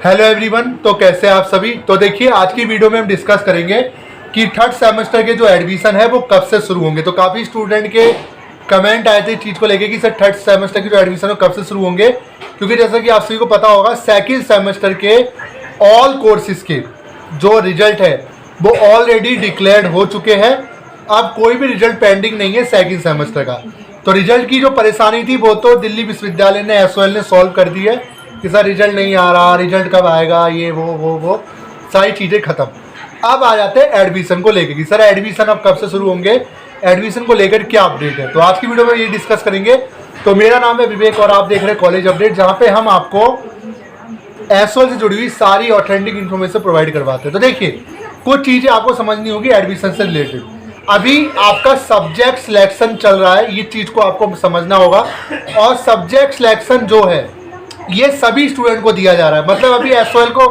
Hello everyone, तो कैसे हैं आप सभी। तो देखिए, आज की वीडियो में हम डिस्कस करेंगे कि थर्ड सेमेस्टर के जो एडमिशन है वो कब से शुरू होंगे। तो काफ़ी स्टूडेंट के कमेंट आए थे इस चीज़ को लेके कि सर थर्ड सेमेस्टर के जो एडमिशन है कब से शुरू होंगे, क्योंकि जैसा कि आप सभी को पता होगा सेकंड सेमेस्टर के ऑल कोर्सेज के जो रिजल्ट है वो ऑलरेडी डिक्लेयर्ड हो चुके हैं। अब कोई भी रिजल्ट पेंडिंग नहीं है सेकंड सेमेस्टर का। तो रिजल्ट की जो परेशानी थी वो तो दिल्ली विश्वविद्यालय ने एसओएल ने सॉल्व कर दी है कि सर रिजल्ट नहीं आ रहा, रिजल्ट कब आएगा, ये वो सारी चीज़ें ख़त्म। अब आ जाते हैं एडमिशन को लेकर कि सर एडमिशन अब कब से शुरू होंगे, एडमिशन को लेकर क्या अपडेट है। तो आज की वीडियो में ये डिस्कस करेंगे। तो मेरा नाम है विवेक और आप देख रहे हैं कॉलेज अपडेट, जहाँ पे हम आपको एसओएल से जुड़ी हुई सारी ऑथेंटिक इन्फॉर्मेशन प्रोवाइड करवाते हैं। तो देखिए, कुछ चीज़ें आपको समझनी होगी एडमिशन से रिलेटेड। अभी आपका सब्जेक्ट सिलेक्शन चल रहा है, ये चीज़ को आपको समझना होगा। और सब्जेक्ट सिलेक्शन जो है ये सभी स्टूडेंट को दिया जा रहा है, मतलब अभी एसओएल को,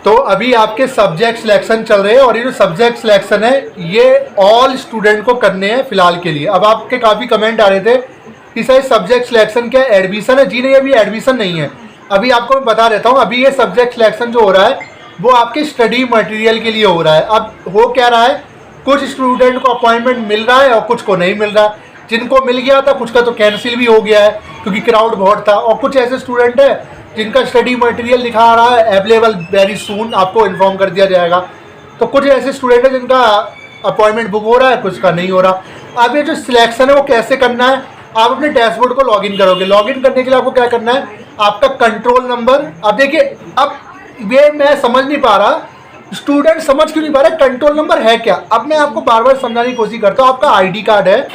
तो अभी आपके सब्जेक्ट सिलेक्शन चल रहे हैं और ये जो सब्जेक्ट सिलेक्शन है ये ऑल स्टूडेंट को करने हैं फिलहाल के लिए। अब आपके काफ़ी कमेंट आ रहे थे कि सर सब्जेक्ट सिलेक्शन क्या एडमिशन है। जी नहीं, अभी एडमिशन नहीं है। अभी आपको मैं बता देता हूँ, अभी ये सब्जेक्ट सिलेक्शन जो हो रहा है वो आपके स्टडी मटेरियल के लिए हो रहा है। अब हो क्या रहा है, कुछ स्टूडेंट को अपॉइंटमेंट मिल रहा है और कुछ को नहीं मिल रहा है। जिनको मिल गया था कुछ का तो कैंसिल भी हो गया है क्योंकि क्राउड बहुत था। और कुछ ऐसे स्टूडेंट हैं जिनका स्टडी मटेरियल दिखा रहा है अवेलेबल वेरी सून, आपको इन्फॉर्म कर दिया जाएगा। तो कुछ ऐसे स्टूडेंट हैं जिनका अपॉइंटमेंट बुक हो रहा है, कुछ का नहीं हो रहा। अब ये जो सिलेक्शन है वो कैसे करना है, आप अपने डैशबोर्ड को लॉगिन करोगे। लॉगिन करने के लिए आपको क्या करना है, आपका कंट्रोल नंबर। अब देखिए, अब ये मैं समझ नहीं पा रहा, स्टूडेंट समझ क्यों नहीं पा रहा कंट्रोल नंबर है क्या। अब मैं आपको बार बार समझाने की कोशिश करता हूँ। आपका आईडी कार्ड है,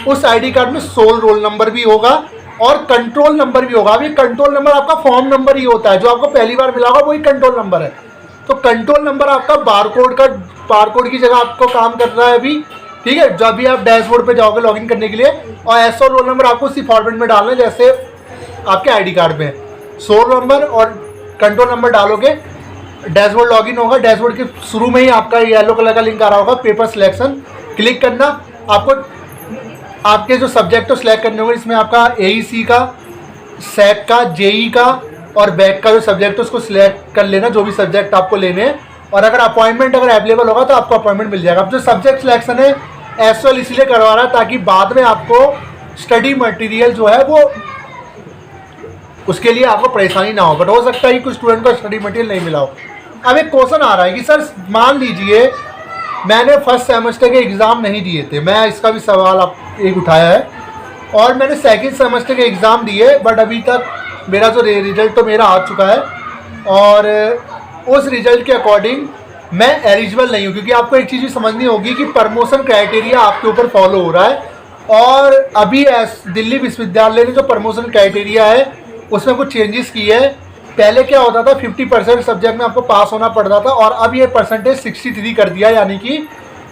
उस आईडी कार्ड में सोल रोल नंबर भी होगा और कंट्रोल नंबर भी होगा। अब ये कंट्रोल नंबर आपका फॉर्म नंबर ही होता है, जो आपको पहली बार मिला होगा वही कंट्रोल नंबर है। तो कंट्रोल नंबर आपका बारकोड की जगह आपको काम कर रहा है अभी, ठीक है। जब भी आप डैशबोर्ड पे जाओगे लॉगिन करने के लिए, और एसओ रोल नंबर आपको उसी फॉर्मेट में डालना है जैसे आपके आईडी कार्ड में सोल नंबर और कंट्रोल नंबर डालोगे, डैशबोर्ड लॉगिन होगा। डैशबोर्ड के शुरू में ही आपका येलो कलर का लिंक आ रहा होगा, पेपर सिलेक्शन, क्लिक करना। आपको आपके जो सब्जेक्ट को सिलेक्ट करने होंगे, इसमें आपका एईसी का, सैक का, जेई का और बैक का जो सब्जेक्ट है उसको सिलेक्ट कर लेना, जो भी सब्जेक्ट आपको लेने हैं। और अगर अपॉइंटमेंट अगर अवेलेबल होगा तो आपको अपॉइंटमेंट मिल जाएगा। अब जो सब्जेक्ट सिलेक्शन है एसओएल इसलिए करवा रहा है ताकि बाद में आपको स्टडी मटेरियल जो है वो उसके लिए आपको परेशानी ना हो। बट हो सकता है कि कुछ स्टूडेंट को स्टडी मटेरियल नहीं मिला हो। अब एक क्वेश्चन आ रहा है कि सर मान लीजिए मैंने फर्स्ट सेमेस्टर के एग्ज़ाम नहीं दिए थे, मैं इसका भी सवाल आप एक उठाया है, और मैंने सेकंड सेमेस्टर के एग्ज़ाम दिए बट अभी तक मेरा जो रिजल्ट तो मेरा आ चुका है और उस रिजल्ट के अकॉर्डिंग मैं एलिजिबल नहीं हूँ। क्योंकि आपको एक चीज़ भी समझनी होगी कि प्रमोशन क्राइटेरिया आपके ऊपर फॉलो हो रहा है और अभी दिल्ली विश्वविद्यालय ने जो प्रमोशन क्राइटेरिया है उसमें कुछ चेंजेस किए हैं। पहले क्या होता था 50% सब्जेक्ट में आपको पास होना पड़ता था और अब ये परसेंटेज 63 कर दिया, यानी कि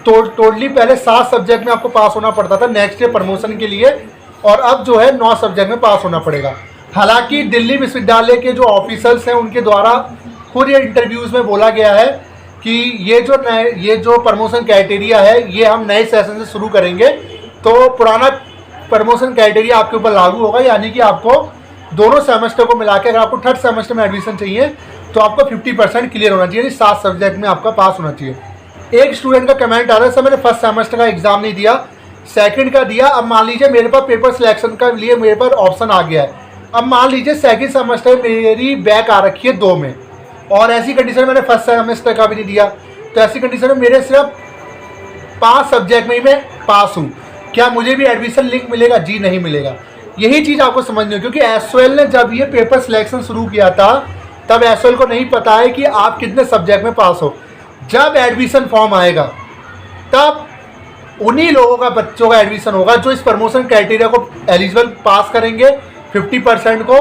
टोटली पहले 7 सब्जेक्ट में आपको पास होना पड़ता था नेक्स्ट ईयर प्रमोशन के लिए, और अब जो है 9 सब्जेक्ट में पास होना पड़ेगा। हालांकि दिल्ली विश्वविद्यालय के जो ऑफिसर्स हैं उनके द्वारा खुद ये इंटरव्यूज़ में बोला गया है कि ये जो प्रमोशन क्राइटेरिया है ये हम नए सेशन से शुरू करेंगे, तो पुराना प्रमोशन क्राइटेरिया आपके ऊपर लागू होगा। यानी कि आपको दोनों सेमेस्टर को मिला के अगर आपको थर्ड सेमेस्टर में एडमिशन चाहिए तो आपको 50% क्लियर होना चाहिए, 7 सब्जेक्ट में आपका पास होना चाहिए। एक स्टूडेंट का कमेंट आ रहा है, सर मैंने फर्स्ट सेमेस्टर का एग्जाम नहीं दिया, सेकंड का दिया। अब मान लीजिए मेरे पास पेपर सिलेक्शन का लिए मेरे पास ऑप्शन आ गया है। अब मान लीजिए सेकंड सेमेस्टर मेरी बैक आ रखी है 2 में, और ऐसी कंडीशन में मैंने फर्स्ट सेमेस्टर का भी नहीं दिया, तो ऐसी कंडीशन में मेरे सिर्फ 5 सब्जेक्ट में ही मैं पास हूँ। क्या मुझे भी एडमिशन लिंक मिलेगा? जी नहीं मिलेगा। यही चीज़ आपको समझनी हो, क्योंकि एसओएल ने जब ये पेपर सिलेक्शन शुरू किया था तब एसओएल को नहीं पता है कि आप कितने सब्जेक्ट में पास हो। जब एडमिशन फॉर्म आएगा तब उन्हीं लोगों का बच्चों का एडमिशन होगा जो इस प्रमोशन क्राइटेरिया को एलिजिबल पास करेंगे 50% को,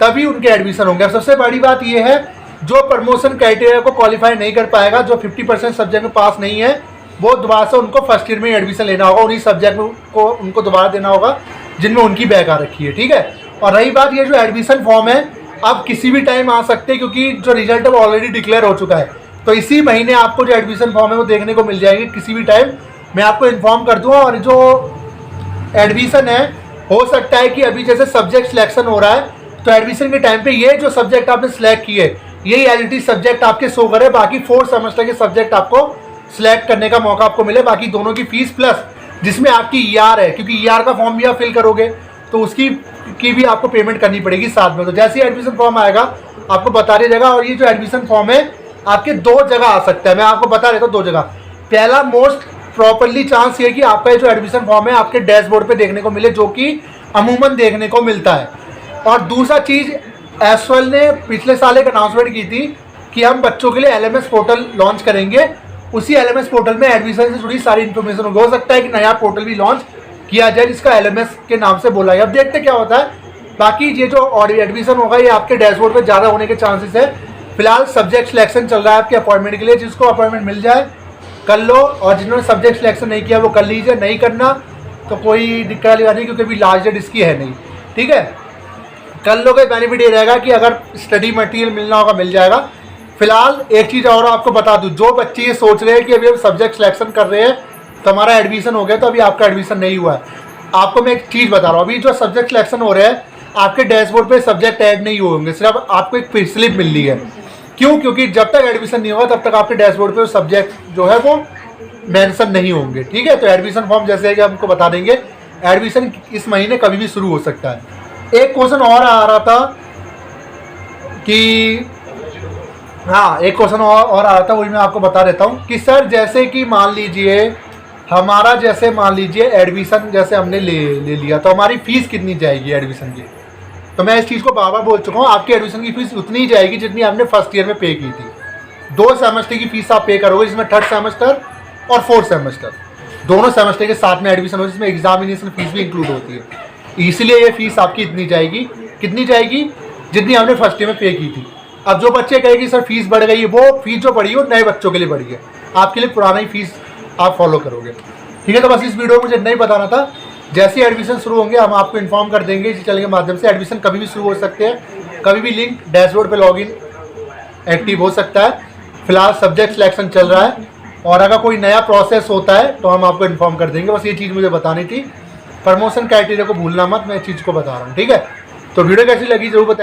तभी उनके एडमिशन होंगे। अब सबसे बड़ी बात यह है, जो प्रमोशन क्राइटेरिया को क्वालिफाई नहीं कर पाएगा, जो 50% सब्जेक्ट में पास नहीं है, वो दोबारा से उनको फर्स्ट ईयर में एडमिशन लेना होगा। उन्हीं सब्जेक्ट को उनको दोबारा देना होगा जिनमें उनकी बैक आ रखी है, ठीक है। और रही बात ये जो एडमिशन फॉर्म है, अब किसी भी टाइम आ सकते हैं क्योंकि जो रिजल्ट है वो ऑलरेडी डिक्लेयर हो चुका है। तो इसी महीने आपको जो एडमिशन फॉर्म है वो देखने को मिल जाएगी किसी भी टाइम, मैं आपको इन्फॉर्म कर दूँगा। और जो एडमिशन है हो सकता है कि अभी जैसे सब्जेक्ट सिलेक्शन हो रहा है तो एडमिशन के टाइम पे ये जो सब्जेक्ट आपने सेलेक्ट किए यही एलिजिबिलिटी सब्जेक्ट आपके शो करे, बाकी 4 सेमेस्टर के सब्जेक्ट आपको सिलेक्ट करने का मौका आपको मिले। बाकी दोनों की फीस प्लस जिसमें आपकी ER है, क्योंकि ER का फॉर्म भी आप फिल करोगे तो उसकी भी आपको पेमेंट करनी पड़ेगी साथ में। तो जैसे ही एडमिशन फॉर्म आएगा आपको बता दिया जाएगा। और ये जो एडमिशन फॉर्म है आपके 2 जगह आ सकता है, मैं आपको बता देता हूँ 2 जगह। पहला मोस्ट प्रॉपरली चांस ये कि आपका ये जो एडमिशन फॉर्म है आपके डैशबोर्ड पे देखने को मिले, जो कि अमूमन देखने को मिलता है। और दूसरा चीज़, एसवाल ने पिछले साल एक अनाउंसमेंट की थी कि हम बच्चों के लिए LMS पोर्टल लॉन्च करेंगे। उसी LMS पोर्टल में एडमिशन से जुड़ी सारी इन्फॉर्मेशन होगी। हो सकता है कि नया पोर्टल भी लॉन्च किया जाए जिसका LMS के नाम से बोला है। अब देखते क्या होता है। बाकी ये जो एडमिशन होगा ये आपके डैशबोर्ड पे ज़्यादा होने के चांसेस है। फिलहाल सब्जेक्ट सिलेक्शन चल रहा है आपके अपॉइंटमेंट के लिए। जिसको अपॉइंटमेंट मिल जाए कर लो, और जिन्होंने सब्जेक्ट सिलेक्शन नहीं किया वो कर लीजिए। नहीं करना तो कोई दिक्कत वाली बात नहीं, क्योंकि अभी लास्ट डेट इसकी है नहीं। ठीक है, कर लो का बेनिफिट ये रहेगा कि अगर स्टडी मटेरियल मिलना होगा मिल जाएगा। फिलहाल एक चीज़ और आपको बता दूं, जो बच्चे ये सोच रहे हैं कि अभी हम सब्जेक्ट सिलेक्शन कर रहे हैं तो हमारा एडमिशन हो गया, तो अभी आपका एडमिशन नहीं हुआ है। आपको मैं एक चीज़ बता रहा हूँ, अभी जो सब्जेक्ट सिलेक्शन हो रहे हैं आपके डैशबोर्ड पे सब्जेक्ट ऐड नहीं होंगे, सिर्फ आपको एक पे स्लिप मिल रही है। क्यों? क्योंकि जब तक एडमिशन नहीं होगा तब तक आपके डैशबोर्ड पे सब्जेक्ट जो है वो मेंशन नहीं होंगे। ठीक है, तो एडमिशन फॉर्म जैसे है कि हमको बता देंगे। एडमिशन इस महीने कभी भी शुरू हो सकता है। एक क्वेश्चन और आ रहा था कि हाँ, एक क्वेश्चन और आ रहा था, वही मैं आपको बता देता हूँ कि सर जैसे कि मान लीजिए हमारा जैसे मान लीजिए एडमिशन जैसे हमने ले लिया तो हमारी फ़ीस कितनी जाएगी एडमिशन की। तो मैं इस चीज़ को बार बार बोल चुका हूँ, आपकी एडमिशन की फ़ीस उतनी ही जाएगी जितनी आपने फर्स्ट ईयर में पे की थी। 2 सेमेस्टर की फ़ीस आप पे करोगे, जिसमें 3rd सेमेस्टर और 4th सेमेस्टर दोनों सेमेस्टर के साथ में एडमिशन हो, जिसमें एग्जामिनेशन फीस भी इंक्लूड होती है। इसलिए ये फीस आपकी इतनी जाएगी, कितनी जाएगी जितनी आपने फर्स्ट ईयर में पे की थी। अब जो बच्चे कहेंगे सर फीस बढ़ गई है, वो फीस जो बढ़ी है वो नए बच्चों के लिए बढ़ी है, आपके लिए पुराना ही फीस आप फॉलो करोगे। ठीक है, तो बस इस वीडियो में मुझे नहीं बताना था। जैसे ही एडमिशन शुरू होंगे हम आपको इन्फॉर्म कर देंगे इस चैनल के माध्यम से। एडमिशन कभी भी शुरू हो सकते हैं, कभी भी लिंक डैशबोर्ड पे लॉगिन एक्टिव हो सकता है। फिलहाल सब्जेक्ट सिलेक्शन चल रहा है, और अगर कोई नया प्रोसेस होता है तो हम आपको इन्फॉर्म कर देंगे। बस ये चीज़ मुझे बतानी थी। प्रमोशन क्राइटेरिया को भूलना मत, मैं इस चीज़ को बता रहा हूँ। ठीक है, तो वीडियो कैसी लगी जरूर बताएं।